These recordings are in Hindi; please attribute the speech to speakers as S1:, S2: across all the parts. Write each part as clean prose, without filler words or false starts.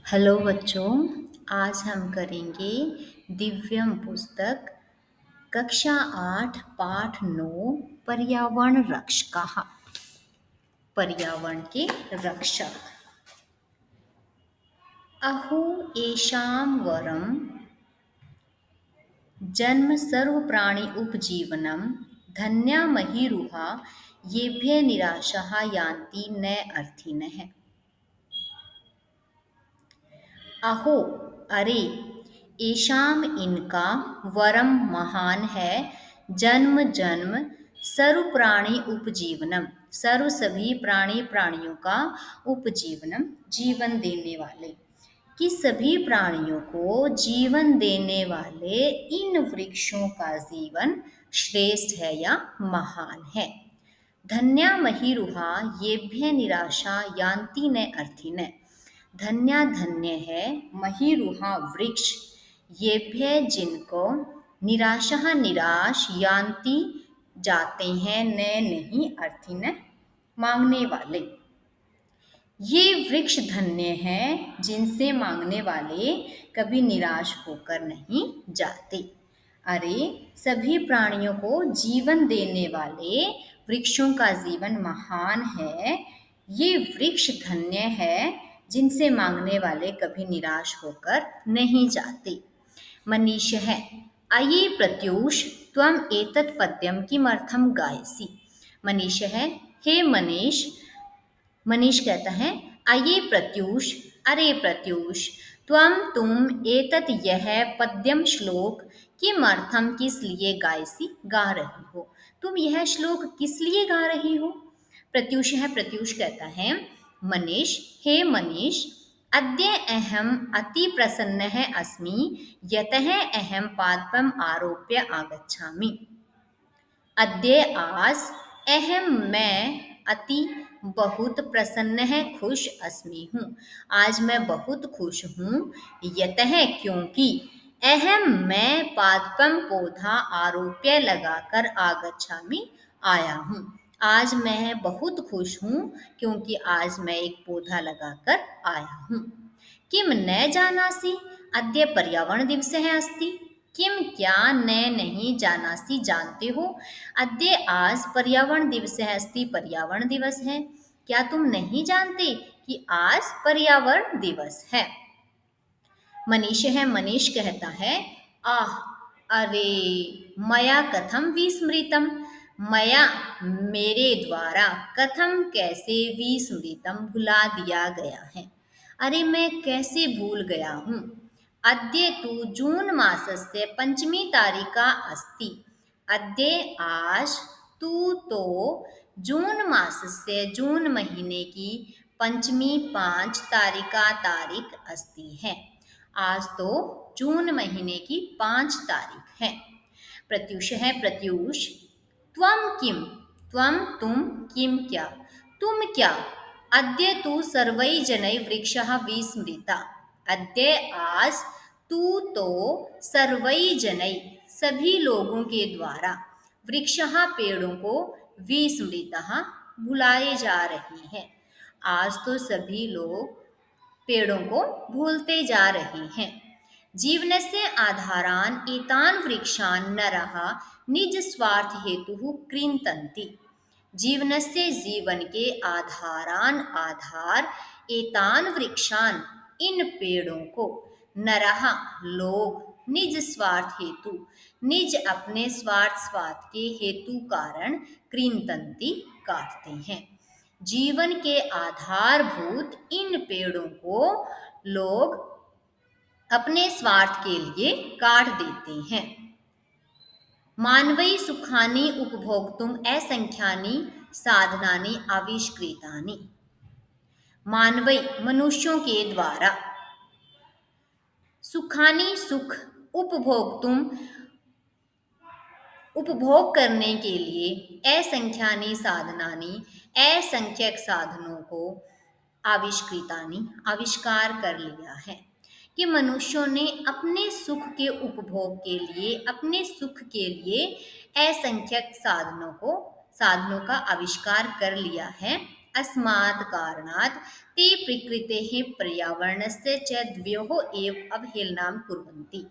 S1: हेलो बच्चों, आज हम करेंगे दिव्यम पुस्तक कक्षा 8 पाठ 9 पर्यावरण रक्षक। पर्यावरण के रक्षक। अहो येषां वरं जन्म सर्व प्राणी उपजीवनम धन्या महीरुहा येभ्य निराशाः यान्ति न अर्थिनः। अहो, अरे, ऐशाम इनका वरम महान है, जन्म जन्म सर्व प्राणी उपजीवनम, सर्व सभी प्राणियों का उपजीवनम जीवन देने वाले, कि सभी प्राणियों को जीवन देने वाले इन वृक्षों का जीवन श्रेष्ठ है या महान है। धन्या महिरुहा येभ्य निराशा यान्ति न अर्थिन। धन्या धन्य है महिरुहा वृक्ष, येभ्य जिनको निराशा निराश यान्ति जाते हैं, न नहीं अर्थिन मांगने वाले। ये वृक्ष धन्य हैं जिनसे मांगने वाले कभी निराश होकर नहीं जाते। अरे, सभी प्राणियों को जीवन देने वाले वृक्षों का जीवन महान है। ये वृक्ष धन्य है जिनसे मांगने वाले कभी निराश होकर नहीं जाते। मनीष है अये प्रत्यूष त्वम एतत् पद्यम किमर्थम गायसी। मनीष है, हे मनीष। मनीष कहता है, अये प्रत्यूष, अरे प्रत्यूष, तुम एतत् यह पद्यम श्लोक किमर्थम किस लिए गायसी गा रही हो। तुम यह श्लोक किस लिए गा रही हो। प्रत्यूष है, प्रत्यूष कहता है, मनीष, हे मनीष, अद्य अहम अति प्रसन्नः अस्मि यतः अहम पादपम आरोप्य आगच्छामि। अद्य आज अहम मैं अति बहुत प्रसन्न है खुश अस्मि हूँ। आज मैं बहुत खुश हूँ। यतः क्योंकि अहम मैं पादपम पौधा आरोप्य लगाकर आगच्छामि आया हूँ। आज मैं बहुत खुश हूँ क्योंकि आज मैं एक पौधा लगाकर आया हूँ। किम न जानासि अद्य पर्यावरण दिवस है अस्ति। किम क्या न नहीं जानासी जानते हो। अद्य आज पर्यावरण दिवस है अस्ति, पर्यावरण दिवस है। क्या तुम नहीं जानते कि आज पर्यावरण दिवस है। मनीष है, मनीष कहता है, आह, अरे, मया कथम विस्मृतम, मया मेरे द्वारा कथम कैसे विस्मृतम भुला दिया गया है। अरे, मैं कैसे भूल गया हूँ। अद्य तु जून मासस्य पंचमी तारिका अस्ति। अद्य आज तु तो जून मासस्य जून महीने की पंचमी 5 तारिका तारीख अस्ति है। आज तो जून महीने की 5 तारीख है। प्रत्यूष है, प्रत्यूष, त्वम किम, त्वम तुम, किम क्या, तुम क्या, अद्य तु सर्वै जनै वृक्षः विस्मृता। अद्य आज तू तो सर्वै जनै सभी लोगों के द्वारा वृक्षः पेड़ों को विस्मृतः भुलाए जा रहे हैं। आज तो सभी लोग पेड़ों को भूलते जा रहे हैं। जीवनस्य आधारान् एतान् वृक्षान् नरः निज स्वार्थ हेतुः कृन्तन्ति। जीवनस्य जीवन के आधार एतान् वृक्षान् इन पेड़ों को नरः लोग निज स्वार्थ हेतु निज अपने स्वार्थ के हेतु कारण कृन्तन्ति काटते हैं। जीवन के आधारभूत इन पेड़ों को लोग अपने स्वार्थ के लिए काट देते हैं। मानवै सुखानि उपभोक्तुम असंख्यानि साधनानि आविष्कृतानि। मानवै मनुष्यों के द्वारा सुखानि सुख उपभोक्तुम उपभोग करने के लिए असंख्यानि साधनानि असंख्यक साधनों को आविष्कृतानि आविष्कार कर लिया है। कि मनुष्यों ने अपने सुख के उपभोग के लिए अपने सुख के लिए असंख्यक साधनों का आविष्कार कर लिया है। अस्मात् कारणात् ते प्रकृतेः पर्यावरणस्य च द्वयोः एव अवहेलनां कुर्वन्ति।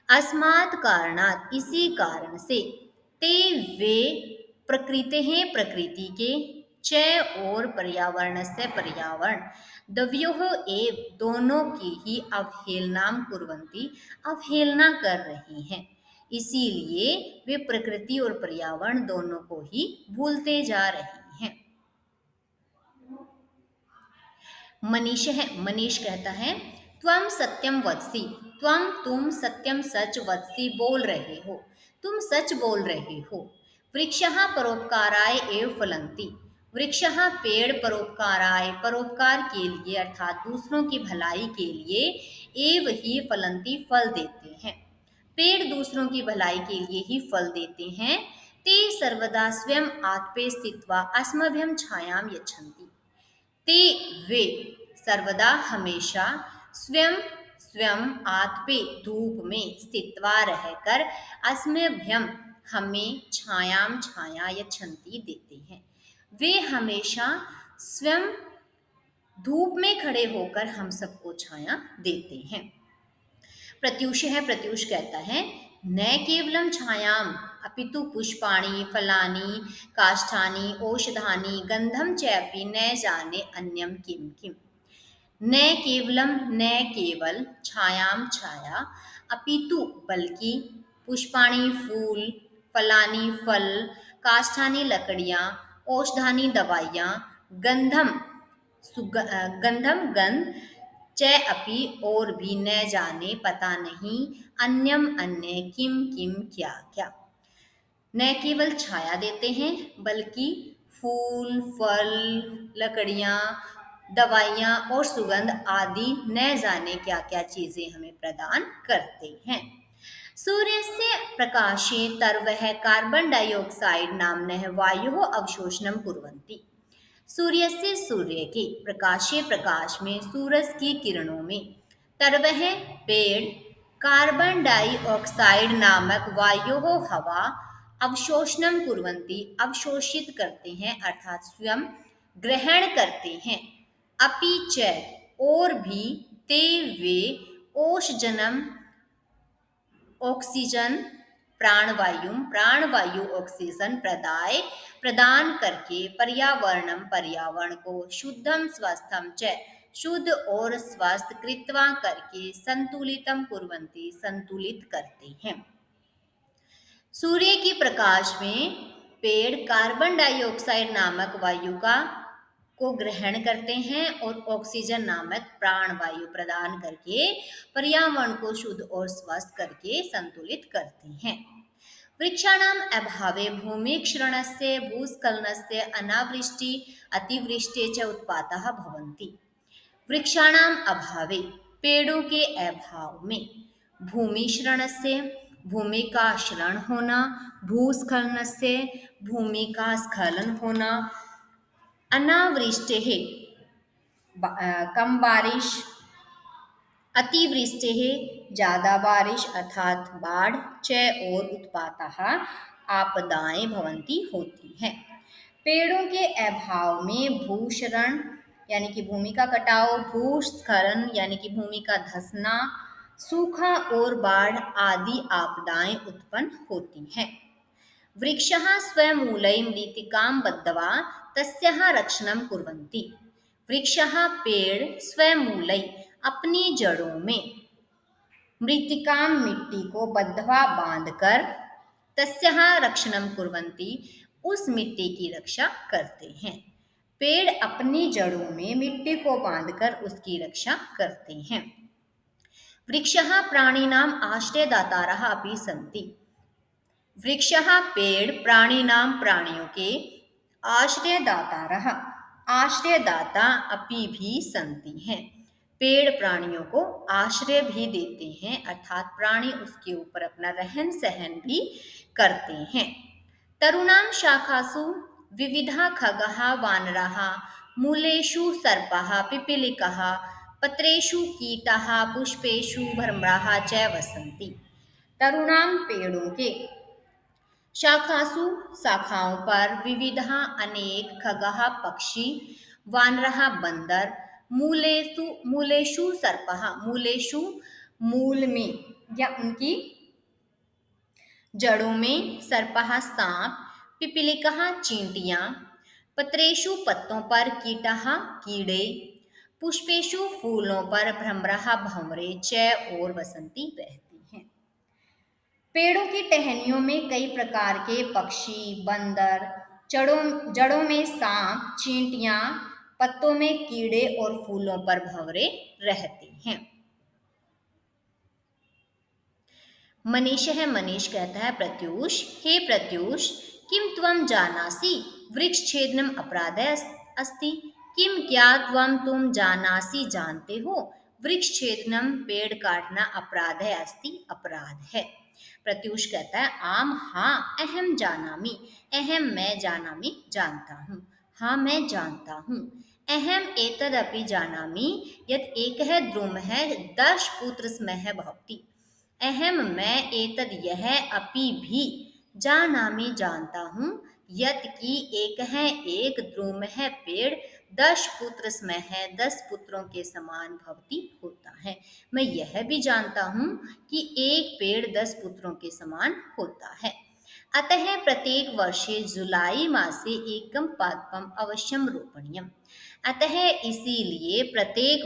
S1: अस्मात् कारणात् इसी कारण से ते वे प्रकृते हैं प्रकृति के च और पर्यावरण से पर्यावरण द्वयोः एव दोनों की ही अवहेलनां कुर्वन्ति अवहेलना कर रहे हैं। इसीलिए वे प्रकृति और पर्यावरण दोनों को ही भूलते जा रहे हैं। मनीष है, मनीष कहता है त्वम सत्यम वदसी, तुम सत्यम सच वदसी बोल रहे हो, तुम सच बोल रहे हो। वृक्षः परोपकाराय एव फलन्ति, वृक्षः पेड़ परोपकाराय परोपकार के लिए अर्थात दूसरों की भलाई के लिए एव ही फलन्ति फल देते हैं, पेड़ दूसरों की भलाई के लिए ही फल देते हैं। ते सर्वदा स्वयं आत्मे स्थित्वा अस्मभ्यं छायां यच्छन्ति, ते वे सर्वदा हमेशा स्वयं स्वयं आत्मे धूप में स्थित्वा रहकर अस्मभ्यम हमें छायाम छाया यच्छन्ति देते हैं, वे हमेशा स्वयं धूप में खड़े होकर हम सबको छाया देते हैं। प्रत्युष है, प्रत्युष कहता है न केवलम छायाम अपितु पुष्पाणि फलानि काष्ठानि औषधानि गंधम चैपि न जाने अन्यम किम किम। न केवलम न केवल छायाम छाया अपितु बल्कि पुष्पाणि फूल फलानि फल काष्ठानि लकड़ियाँ औषधानि दवाइयाँ गंधम गंधम गंध च अपि और भी न जाने पता नहीं अन्यम अन्य किम किम क्या क्या। न केवल छाया देते हैं बल्कि फूल फल लकड़ियाँ दवाइयाँ और सुगंध आदि न जाने क्या क्या चीज़ें हमें प्रदान करते हैं। सूर्यस्य प्रकाशे तरवः कार्बन डाइऑक्साइड नाम्नः वायोः अवशोषणं कुर्वन्ति, सूर्य से सूर्य के प्रकाशे प्रकाश में सूरज की किरणों में तरवह पेड़ कार्बन डाइऑक्साइड नामक वायोः हवा अवशोषणम कुर्वन्ति अवशोषित करते हैं अर्थात स्वयं ग्रहण करते हैं। अपि च और भी ते वे ओषजनम ऑक्सीजन प्राणवायु ऑक्सीजन प्रदान करके पर्यावरणम पर्यावरण को शुद्धम स्वस्थम च शुद्ध और स्वस्थ कृत्वा करके संतुलितम कुर्वन्ति संतुलित करते हैं। सूर्य के प्रकाश में पेड़ कार्बन डाइऑक्साइड नामक वायु को ग्रहण करते हैं और ऑक्सीजन नामक प्राण वायु प्रदान करके पर्यावरण को शुद्ध और स्वस्थ करके संतुलित करते हैं। वृक्षाणाम अभावे भूमि क्षरणस्य भूस्खलनस्य अनावृष्टि अतिवृष्टि च उत्पातः भवन्ति। वृक्षाणाम अभावे पेड़ों के अभाव में भूमि क्षरणस्य भूमि का क्षरण होना भूस्खलनस्य भूमि का स्खलन होना अनावृष्टि है कम बारिश अतिवृष्टि है ज़्यादा बारिश अर्थात बाढ़ च और उत्पातः आपदाएं भवंती होती हैं। पेड़ों के अभाव में भूक्षरण यानी कि भूमि का कटाव भूस्खलन यानी कि भूमि का धंसना सूखा और बाढ़ आदि आपदाएं उत्पन्न होती हैं। वृक्षः स्वमूलै मृत्तिकां बद्ध्वा तस्याः रक्षणं कुर्वन्ति, वृक्षः पेड़ स्वमूलै अपनी जड़ों में मृत्तिकां मिट्टी को बद्ध्वा बांधकर तस्याः रक्षणं कुर्वन्ति उस मिट्टी की रक्षा करते हैं। पेड़ अपनी जड़ों में मिट्टी को बांधकर उसकी रक्षा करते हैं। वृक्षः प्राणिनाम् आश्रयदातारः अपि सन्ति, वृक्षः पेड़ प्राणिनां प्राणियों के आश्रयदातारः आश्रयदाता अपि भी सन्ति हैं, पेड़ प्राणियों को आश्रय भी देते हैं अर्थात प्राणी उसके ऊपर अपना रहन सहन भी करते हैं। तरुणां शाखासु विविधा खगः वानराः मूलेषु सर्पाः पिपीलिकाः पत्रेषु कीटाः पुष्पेषु भ्रमराः च वसन्ति। तरुणां पेड़ों के शाखासु शाखाओं पर विविधा अनेक खगः पक्षी वानरः बंदर मूलेषु सर्पः मूलेषु मूल में या उनकी जड़ों में सर्पः सांप पिपीलिकः चींटियां पत्रेषु पत्तों पर कीटः कीड़े पुष्पेषु फूलों पर भ्रमरः भंवरे च और वसंती बहती हैं। पेड़ों की टहनियों में कई प्रकार के पक्षी बंदर जड़ों में सांप चींटियां पत्तों में कीड़े और फूलों पर भंवरे रहते हैं। मनीष है मनीष कहता है प्रत्यूष हे प्रत्यूष किम त्वं जानासि वृक्षछेदनम अपराध अस्ति किम क्या त्वं तुम जानासि जानते हो वृक्षछेदनम पेड़ काटना अपराध है अस्ति अपराध है। प्रत्यूष कहता है आम हाँ अहम जानामि अहम मैं जानामि जानता हूँ हाँ मैं जानता हूँ। अहम एतदपि जानामि यत् एकः द्रुमः 10 पुत्र स्मः भवति अहम मैं एतद यह अपि भी जानामि जानता हूँ यत कि एक है एक द्रुम है पेड़ 10 पुत्र स्मय है 10 पुत्रों के समान भवती होता है। मैं यह भी जानता हूँ कि एक पेड़ 10 पुत्रों के समान होता है। अतः प्रत्येक वर्षे जुलाई मासे एकम पादपम अवश्यम रोपणीयम अतः इसीलिए प्रत्येक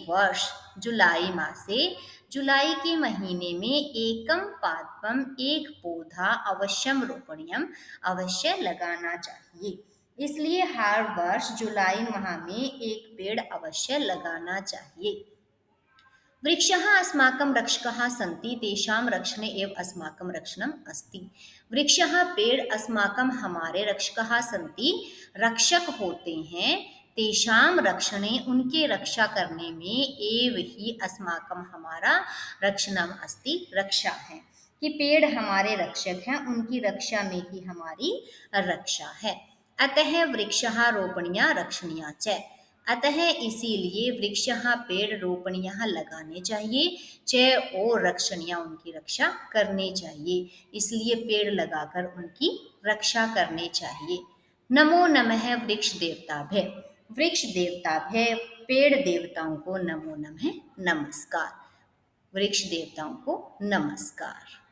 S1: वर्ष जुलाई मासे जुलाई के महीने में एकम पादपम एक पौधा अवश्यम रोपणीयम अवश्य लगाना चाहिए। इसलिए हर वर्ष जुलाई माह में एक पेड़ अवश्य लगाना चाहिए। वृक्षः अस्माकं रक्षकः सन्ति तेषां रक्षणे एव अस्माकं रक्षणम् अस्ति। वृक्षः पेड़ अस्माकं हमारे रक्षकः सन्ति रक्षक होते हैं तेषां रक्षणे उनके रक्षा करने में एव ही अस्माकं हमारा रक्षणम अस्ति रक्षा है कि पेड़ हमारे रक्षक हैं उनकी रक्षा में ही हमारी रक्षा है। अतः वृक्षः रोपणीया रक्षणीया च अतः इसीलिए वृक्षः पेड़ रोपणीयः लगाने चाहिए च और रक्षणीय उनकी रक्षा करनी चाहिए। इसलिए पेड़ लगाकर उनकी रक्षा करनी चाहिए। नमो नमः वृक्ष देवताभ्य वृक्ष देवताभ्य पेड़ देवताओं को नमो नमः नमस्कार। वृक्ष देवताओं को नमस्कार।